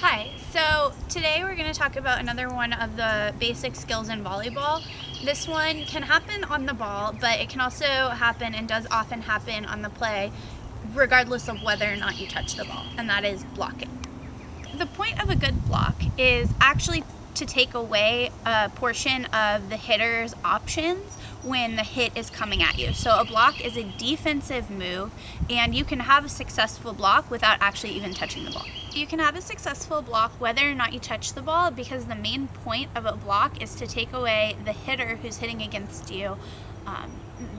Hi, so today we're going to talk about another one of the basic skills in volleyball. This one can happen on the ball, but it can also happen and does often happen on the play regardless of whether or not you touch the ball, and that is blocking. The point of a good block is actually to take away a portion of the hitter's options when the hit is coming at you. So a block is a defensive move, and you can have a successful block without actually even touching the ball. You can have a successful block whether or not you touch the ball, because the main point of a block is to take away the hitter who's hitting against you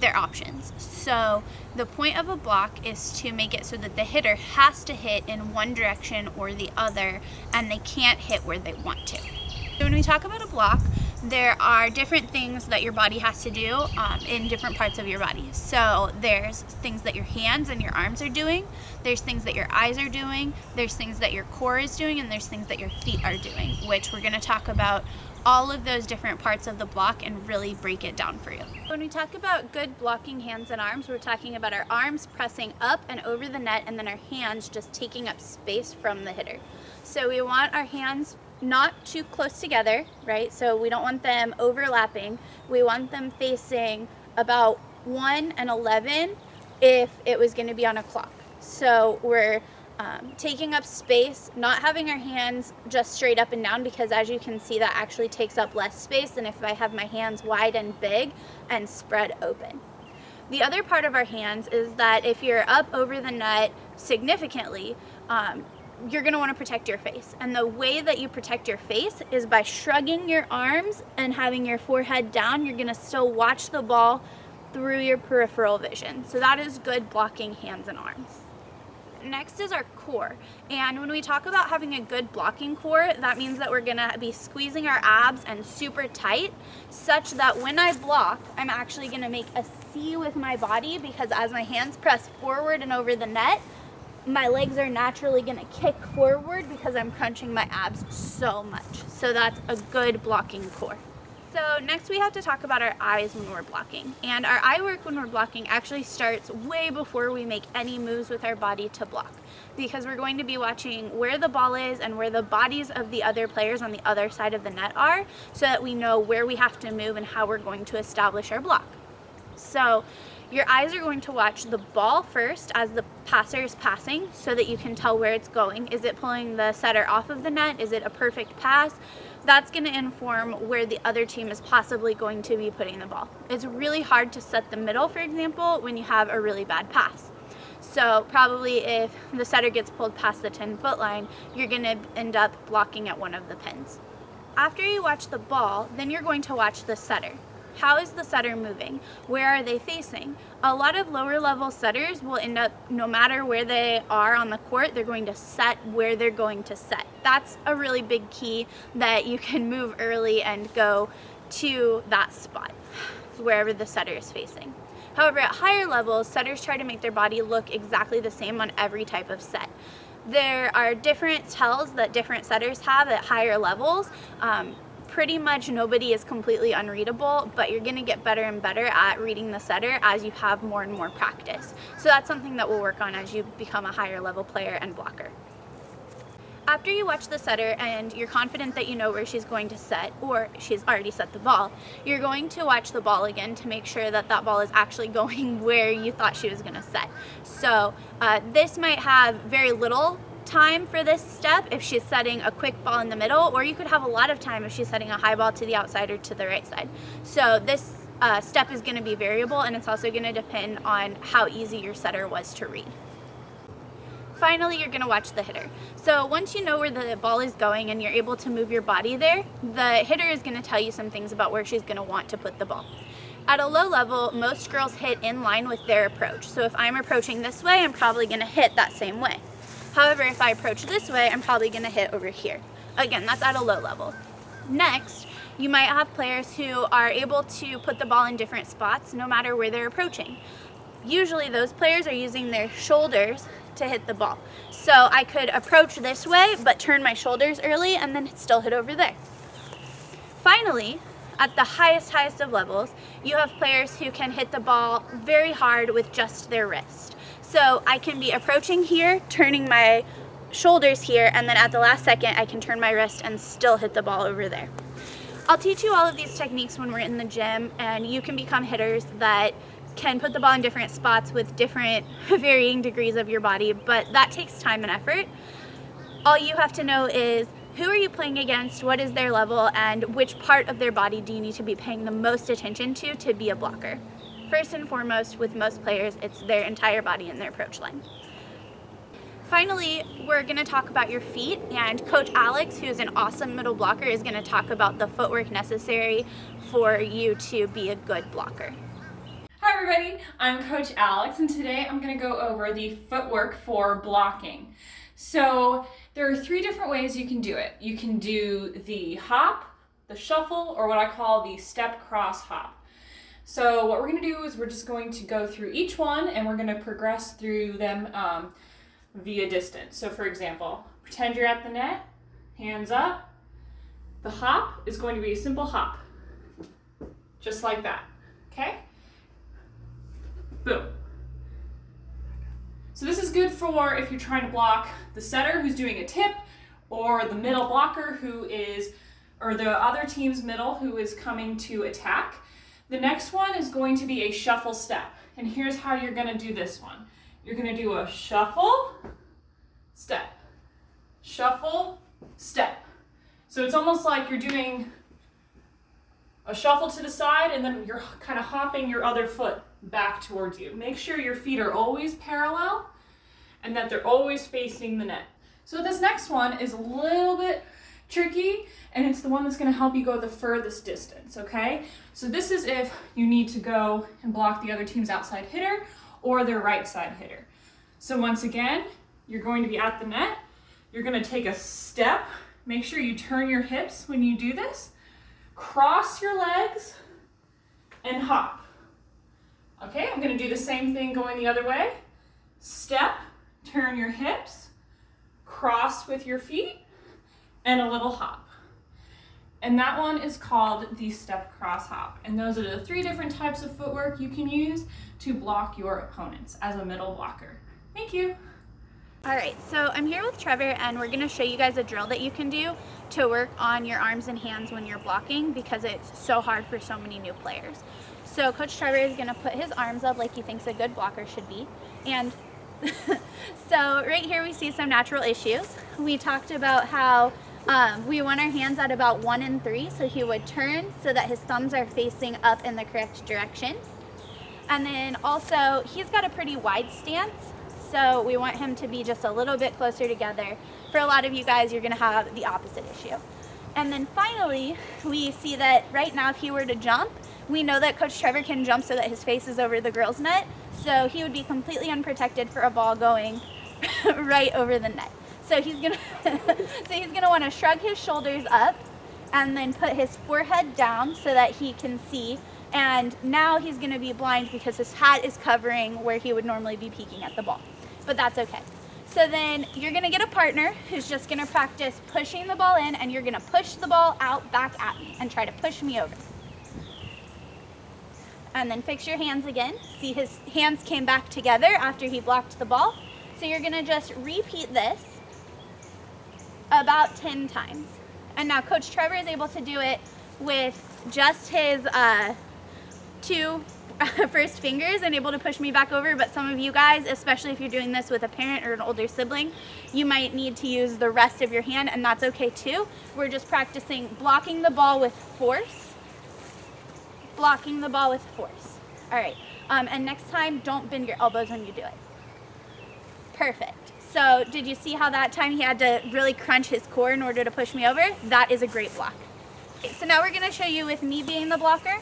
their options. So the point of a block is to make it so that the hitter has to hit in one direction or the other, and they can't hit where they want to. So when we talk about a block, there are different things that your body has to do in different parts of your body. So there's things that your hands and your arms are doing, there's things that your eyes are doing, there's things that your core is doing, and there's things that your feet are doing, which we're going to talk about all of those different parts of the block and really break it down for you. When we talk about good blocking hands and arms, we're talking about our arms pressing up and over the net, and then our hands just taking up space from the hitter. So we want our hands not too close together, right? So we don't want them overlapping. We want them facing about 1 and 11 if it was going to be on a clock. So we're taking up space, not having our hands just straight up and down, because as you can see, that actually takes up less space than if I have my hands wide and big and spread open. The other part of our hands is that if you're up over the net significantly, you're going to want to protect your face. And the way that you protect your face is by shrugging your arms and having your forehead down. You're going to still watch the ball through your peripheral vision. So that is good blocking hands and arms. Next is our core. And when we talk about having a good blocking core, that means that we're going to be squeezing our abs and super tight, such that when I block, I'm actually going to make a C with my body, because as my hands press forward and over the net, my legs are naturally going to kick forward because I'm crunching my abs so much. So that's a good blocking core. So next we have to talk about our eyes when we're blocking. And our eye work when we're blocking actually starts way before we make any moves with our body to block, because we're going to be watching where the ball is and where the bodies of the other players on the other side of the net are, so that we know where we have to move and how we're going to establish our block. So your eyes are going to watch the ball first as the passer is passing, so that you can tell where it's going. Is it pulling the setter off of the net? Is it a perfect pass? That's going to inform where the other team is possibly going to be putting the ball. It's really hard to set the middle, for example, when you have a really bad pass. So probably if the setter gets pulled past the 10-foot line, you're going to end up blocking at one of the pins. After you watch the ball, then you're going to watch the setter. How is the setter moving? Where are they facing? A lot of lower level setters will end up, no matter where they are on the court, they're going to set where they're going to set. That's a really big key, that you can move early and go to that spot, wherever the setter is facing. However, at higher levels, setters try to make their body look exactly the same on every type of set. There are different tells that different setters have at higher levels. Pretty much nobody is completely unreadable, but you're going to get better and better at reading the setter as you have more and more practice. So that's something that we'll work on as you become a higher level player and blocker. After you watch the setter and you're confident that you know where she's going to set, or she's already set the ball, you're going to watch the ball again to make sure that that ball is actually going where you thought she was going to set. So this might have very little time for this step if she's setting a quick ball in the middle, or you could have a lot of time if she's setting a high ball to the outside or to the right side. So this step is going to be variable, and it's also going to depend on how easy your setter was to read. Finally, you're going to watch the hitter. So once you know where the ball is going and you're able to move your body there, the hitter is going to tell you some things about where she's going to want to put the ball. At a low level, most girls hit in line with their approach. So if I'm approaching this way, I'm probably going to hit that same way. However, if I approach this way, I'm probably going to hit over here. Again, that's at a low level. Next, you might have players who are able to put the ball in different spots no matter where they're approaching. Usually those players are using their shoulders to hit the ball. So I could approach this way, but turn my shoulders early and then still hit over there. Finally, at the highest of levels, you have players who can hit the ball very hard with just their wrist. So I can be approaching here, turning my shoulders here, and then at the last second I can turn my wrist and still hit the ball over there. I'll teach you all of these techniques when we're in the gym, and you can become hitters that can put the ball in different spots with different varying degrees of your body, but that takes time and effort. All you have to know is who are you playing against, what is their level, and which part of their body do you need to be paying the most attention to be a blocker. First and foremost, with most players, it's their entire body and their approach line. Finally, we're going to talk about your feet, and Coach Alex, who's an awesome middle blocker, is going to talk about the footwork necessary for you to be a good blocker. Hi everybody, I'm Coach Alex, and today I'm going to go over the footwork for blocking. So there are 3 different ways you can do it. You can do the hop, the shuffle, or what I call the step cross hop. So what we're going to do is we're just going to go through each one, and we're going to progress through them via distance. So for example, pretend you're at the net, hands up. The hop is going to be a simple hop, just like that, okay? Boom. So this is good for if you're trying to block the setter who's doing a tip, or the middle blocker who is, or the other team's middle who is coming to attack. The next one is going to be a shuffle step, and here's how you're going to do this one. You're going to do a shuffle, step, shuffle, step. So it's almost like you're doing a shuffle to the side, and then you're kind of hopping your other foot back towards you. Make sure your feet are always parallel and that they're always facing the net. So this next one is a little bit tricky, and it's the one that's going to help you go the furthest distance, okay? So this is if you need to go and block the other team's outside hitter or their right side hitter. So once again, you're going to be at the net. You're going to take a step. Make sure you turn your hips when you do this. Cross your legs and hop. Okay, I'm going to do the same thing going the other way. Step, turn your hips, cross with your feet, and a little hop. And that one is called the step cross hop. And those are the 3 different types of footwork you can use to block your opponents as a middle blocker. Thank you. All right, so I'm here with Trevor, and we're going to show you guys a drill that you can do to work on your arms and hands when you're blocking, because it's so hard for so many new players. So Coach Trevor is going to put his arms up like he thinks a good blocker should be. And so right here we see some natural issues. We talked about how we want our hands at about 1 and 3, so he would turn so that his thumbs are facing up in the correct direction. And then also, he's got a pretty wide stance, so we want him to be just a little bit closer together. For a lot of you guys, you're going to have the opposite issue. And then finally, we see that right now if he were to jump, we know that Coach Trevor can jump so that his face is over the girls' net, so he would be completely unprotected for a ball going right over the net. So he's gonna want to shrug his shoulders up and then put his forehead down so that he can see. And now he's going to be blind because his hat is covering where he would normally be peeking at the ball. But that's okay. So then you're going to get a partner who's just going to practice pushing the ball in, and you're going to push the ball out back at me and try to push me over. And then fix your hands again. See, his hands came back together after he blocked the ball. So you're going to just repeat this about 10 times. And now Coach Trevor is able to do it with just his 2 first fingers and able to push me back over, but some of you guys, especially if you're doing this with a parent or an older sibling, you might need to use the rest of your hand, and that's okay too. We're just practicing blocking the ball with force, blocking the ball with force. All right, and next time, don't bend your elbows when you do it. Perfect. So did you see how that time he had to really crunch his core in order to push me over? That is a great block. Okay, so now we're going to show you with me being the blocker.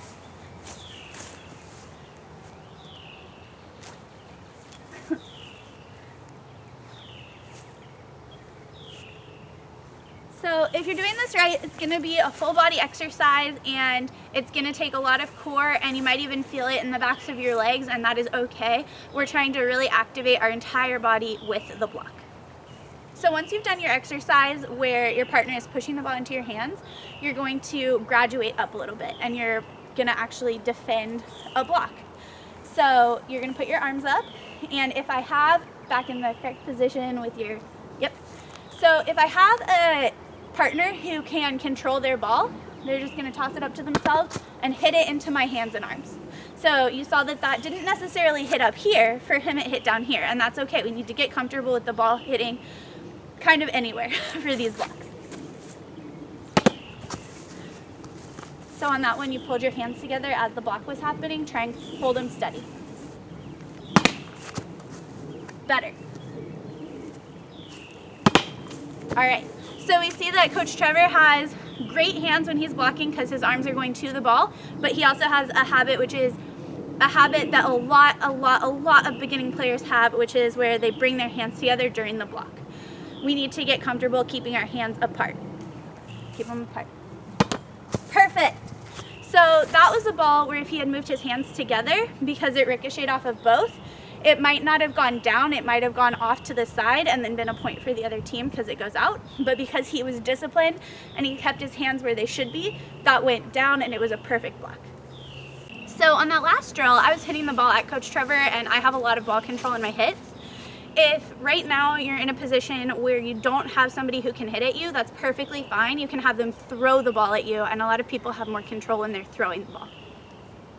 So if you're doing this right, it's going to be a full body exercise, and it's going to take a lot of core, and you might even feel it in the backs of your legs, and that is okay. We're trying to really activate our entire body with the block. So once you've done your exercise where your partner is pushing the ball into your hands, you're going to graduate up a little bit, and you're going to actually defend a block. So you're going to put your arms up, and if I have back in the correct position with your Yep. So if I have a partner who can control their ball, they're just going to toss it up to themselves and hit it into my hands and arms. So you saw that that didn't necessarily hit up here. For him, it hit down here, and that's okay. We need to get comfortable with the ball hitting kind of anywhere for these blocks. So on that one, you pulled your hands together as the block was happening. Try and hold them steady. Better. All right, so we see that Coach Trevor has great hands when he's blocking because his arms are going to the ball, but he also has a habit, which is a habit that a lot of beginning players have, which is where they bring their hands together during the block. We need to get comfortable keeping our hands apart. Keep them apart. Perfect. So that was a ball where if he had moved his hands together, because it ricocheted off of both, it might not have gone down, it might have gone off to the side and then been a point for the other team because it goes out. But because he was disciplined and he kept his hands where they should be, that went down and it was a perfect block. So on that last drill, I was hitting the ball at Coach Trevor, and I have a lot of ball control in my hits. If right now you're in a position where you don't have somebody who can hit at you, that's perfectly fine. You can have them throw the ball at you, and a lot of people have more control when they're throwing the ball.